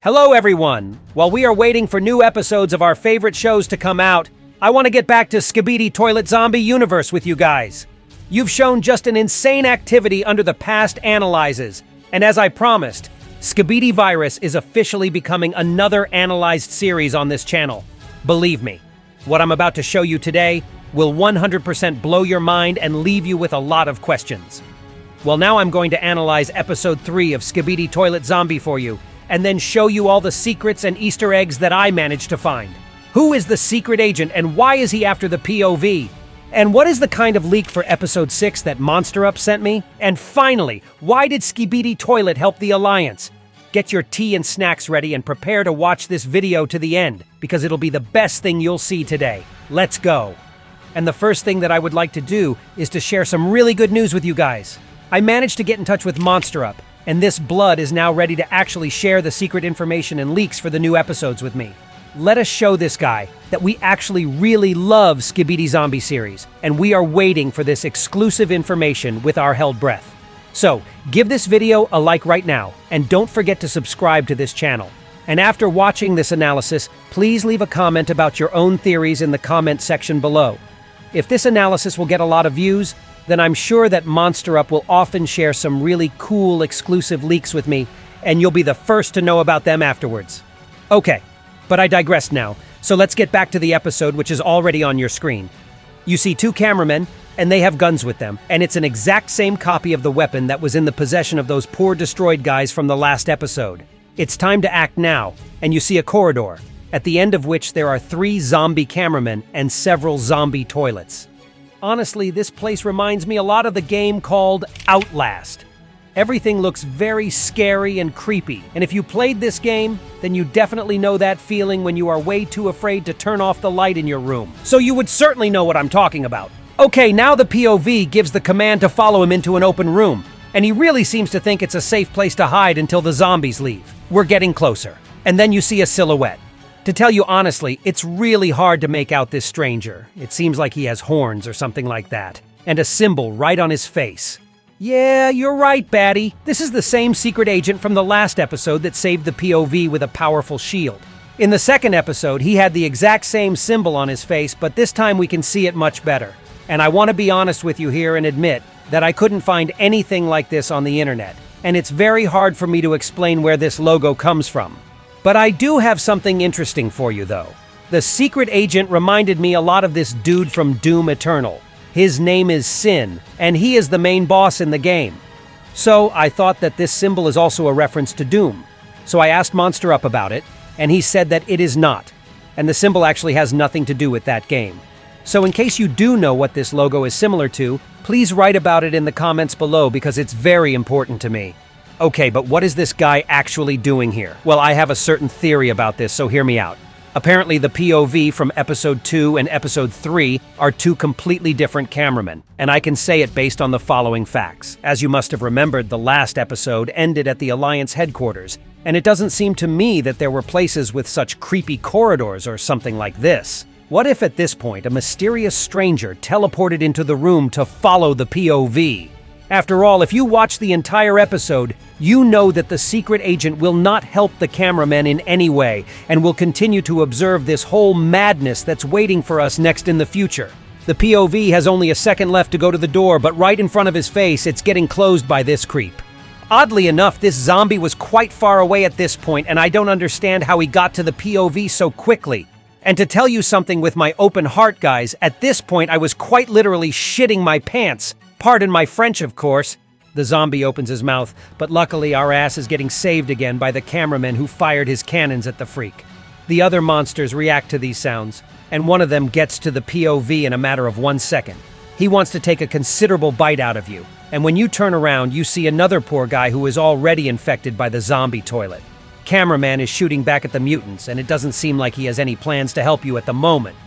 Hello everyone! While we are waiting for new episodes of our favorite shows to come out, I want to get back to Skibidi Toilet Zombie Universe with you guys. You've shown just an insane activity under the past analyzes, and as I promised, Skibidi Virus is officially becoming another analyzed series on this channel. Believe me, what I'm about to show you today will 100% blow your mind and leave you with a lot of questions. Well, now I'm going to analyze episode 3 of Skibidi Toilet Zombie for you, and then show you all the secrets and Easter eggs that I managed to find. Who is the secret agent and why is he after the POV? And what is the kind of leak for episode 6 that Monster Up sent me? And finally, why did Skibidi Toilet help the Alliance? Get your tea and snacks ready and prepare to watch this video to the end, because it'll be the best thing you'll see today. Let's go. And the first thing that I would like to do is to share some really good news with you guys. I managed to get in touch with Monster Up, and this blood is now ready to actually share the secret information and leaks for the new episodes with me. Let us show this guy that we actually really love Skibidi Zombie series, and we are waiting for this exclusive information with our held breath. So, give this video a like right now, and don't forget to subscribe to this channel. And after watching this analysis, please leave a comment about your own theories in the comment section below. If this analysis will get a lot of views, then I'm sure that Monster Up will often share some really cool exclusive leaks with me, and you'll be the first to know about them afterwards. Okay, but I digress now, so let's get back to the episode, which is already on your screen. You see two cameramen, and they have guns with them, and it's an exact same copy of the weapon that was in the possession of those poor destroyed guys from the last episode. It's time to act now, and you see a corridor, at the end of which there are 3 zombie cameramen and several zombie toilets. Honestly, this place reminds me a lot of the game called Outlast. Everything looks very scary and creepy, and if you played this game, then you definitely know that feeling when you are way too afraid to turn off the light in your room. So you would certainly know what I'm talking about. Okay, now the POV gives the command to follow him into an open room, and he really seems to think it's a safe place to hide until the zombies leave. We're getting closer, and then you see a silhouette. To tell you honestly, it's really hard to make out this stranger. It seems like he has horns or something like that, and a symbol right on his face. Yeah, you're right, baddie. This is the same secret agent from the last episode that saved the POV with a powerful shield. In the second episode, he had the exact same symbol on his face, but this time we can see it much better. And I want to be honest with you here and admit that I couldn't find anything like this on the internet, and it's very hard for me to explain where this logo comes from. But I do have something interesting for you, though. The secret agent reminded me a lot of this dude from Doom Eternal. His name is Sin, and he is the main boss in the game. So I thought that this symbol is also a reference to Doom. So I asked Monster Up about it, and he said that it is not. And the symbol actually has nothing to do with that game. So in case you do know what this logo is similar to, please write about it in the comments below because it's very important to me. Okay, but what is this guy actually doing here? Well, I have a certain theory about this, so hear me out. Apparently, the POV from episode 2 and episode 3 are 2 completely different cameramen, and I can say it based on the following facts. As you must have remembered, the last episode ended at the Alliance headquarters, and it doesn't seem to me that there were places with such creepy corridors or something like this. What if at this point, a mysterious stranger teleported into the room to follow the POV? After all, if you watch the entire episode, you know that the secret agent will not help the cameramen in any way and will continue to observe this whole madness that's waiting for us next in the future. The POV has only a second left to go to the door, but right in front of his face, it's getting closed by this creep. Oddly enough, this zombie was quite far away at this point, and I don't understand how he got to the POV so quickly. And to tell you something with my open heart, guys, at this point I was quite literally shitting my pants. Pardon my French, of course. The zombie opens his mouth, but luckily our ass is getting saved again by the cameraman who fired his cannons at the freak. The other monsters react to these sounds, and one of them gets to the POV in a matter of 1 second. He wants to take a considerable bite out of you, and when you turn around, you see another poor guy who is already infected by the zombie toilet. Cameraman is shooting back at the mutants, and it doesn't seem like he has any plans to help you at the moment.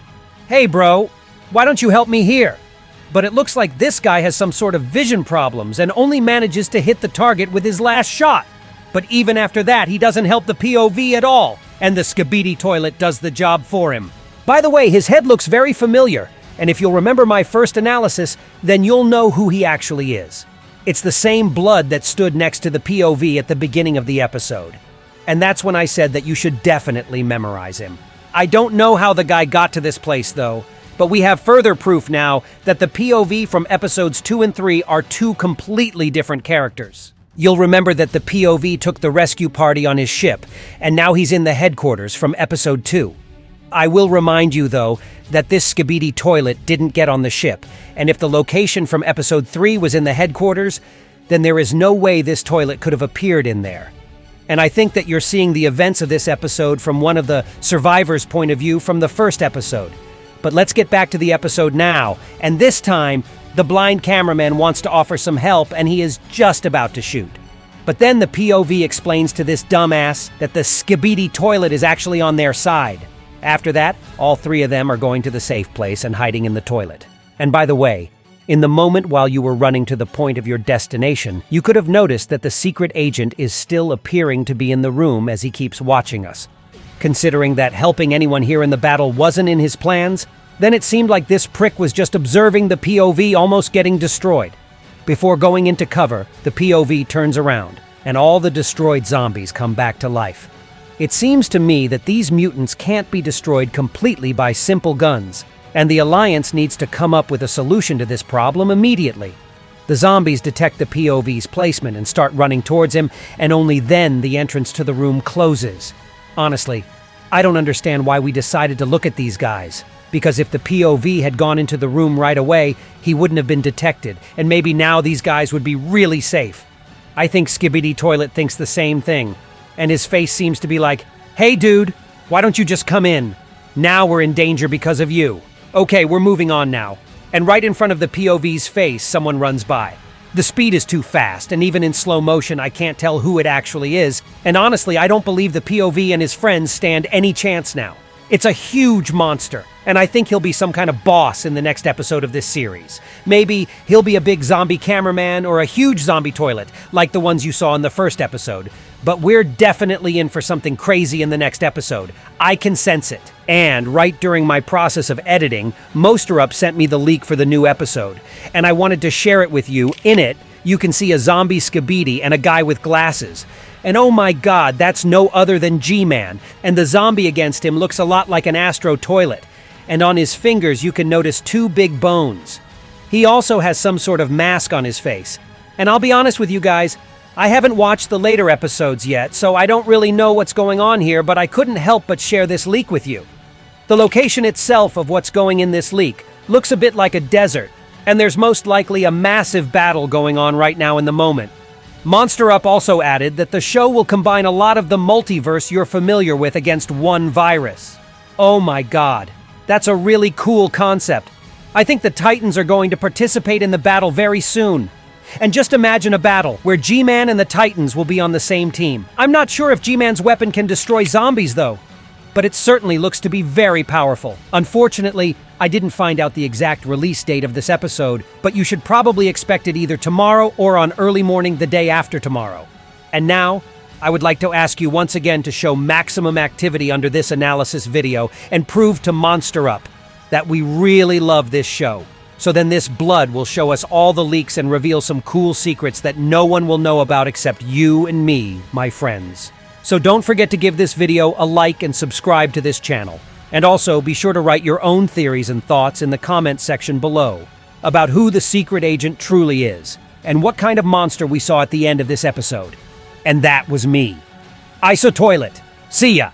Hey bro, why don't you help me here? But it looks like this guy has some sort of vision problems and only manages to hit the target with his last shot. But even after that, he doesn't help the POV at all, and the Skibidi toilet does the job for him. By the way, his head looks very familiar, and if you'll remember my first analysis, then you'll know who he actually is. It's the same blood that stood next to the POV at the beginning of the episode. And that's when I said that you should definitely memorize him. I don't know how the guy got to this place, though, but we have further proof now that the POV from episodes 2 and 3 are two completely different characters. You'll remember that the POV took the rescue party on his ship, and now he's in the headquarters from episode 2. I will remind you, though, that this Skibidi toilet didn't get on the ship, and if the location from episode 3 was in the headquarters, then there is no way this toilet could have appeared in there. And I think that you're seeing the events of this episode from one of the survivors' point of view from the first episode. But let's get back to the episode now, and this time, the blind cameraman wants to offer some help and he is just about to shoot. But then the POV explains to this dumbass that the Skibidi toilet is actually on their side. After that, all three of them are going to the safe place and hiding in the toilet. And by the way, in the moment while you were running to the point of your destination, you could have noticed that the secret agent is still appearing to be in the room as he keeps watching us. Considering that helping anyone here in the battle wasn't in his plans, then it seemed like this prick was just observing the POV almost getting destroyed. Before going into cover, the POV turns around, and all the destroyed zombies come back to life. It seems to me that these mutants can't be destroyed completely by simple guns, and the Alliance needs to come up with a solution to this problem immediately. The zombies detect the POV's placement and start running towards him, and only then the entrance to the room closes. Honestly, I don't understand why we decided to look at these guys. Because if the POV had gone into the room right away, he wouldn't have been detected, and maybe now these guys would be really safe. I think Skibidi Toilet thinks the same thing, and his face seems to be like, "Hey dude, why don't you just come in? Now we're in danger because of you." Okay, we're moving on now. And right in front of the POV's face, someone runs by. The speed is too fast, and even in slow motion, I can't tell who it actually is, and honestly, I don't believe the POV and his friends stand any chance now. It's a huge monster, and I think he'll be some kind of boss in the next episode of this series. Maybe he'll be a big zombie cameraman or a huge zombie toilet, like the ones you saw in the first episode. But we're definitely in for something crazy in the next episode. I can sense it. And right during my process of editing, Mosterup sent me the leak for the new episode, and I wanted to share it with you. In it, you can see a zombie Skibidi and a guy with glasses. And oh my god, that's no other than G-Man, and the zombie against him looks a lot like an Astro toilet. And on his fingers you can notice two big bones. He also has some sort of mask on his face. And I'll be honest with you guys, I haven't watched the later episodes yet, so I don't really know what's going on here, but I couldn't help but share this leak with you. The location itself of what's going in this leak looks a bit like a desert, and there's most likely a massive battle going on right now in the moment. Monsterup also added that the show will combine a lot of the multiverse you're familiar with against one virus. Oh my god, that's a really cool concept. I think the Titans are going to participate in the battle very soon. And just imagine a battle where G-Man and the Titans will be on the same team. I'm not sure if G-Man's weapon can destroy zombies though, but it certainly looks to be very powerful. Unfortunately, I didn't find out the exact release date of this episode, but you should probably expect it either tomorrow or on early morning the day after tomorrow. And now, I would like to ask you once again to show maximum activity under this analysis video and prove to Monsterup that we really love this show. So then this blood will show us all the leaks and reveal some cool secrets that no one will know about except you and me, my friends. So don't forget to give this video a like and subscribe to this channel. And also be sure to write your own theories and thoughts in the comment section below about who the secret agent truly is and what kind of monster we saw at the end of this episode. And that was me. Isotoilet. See ya!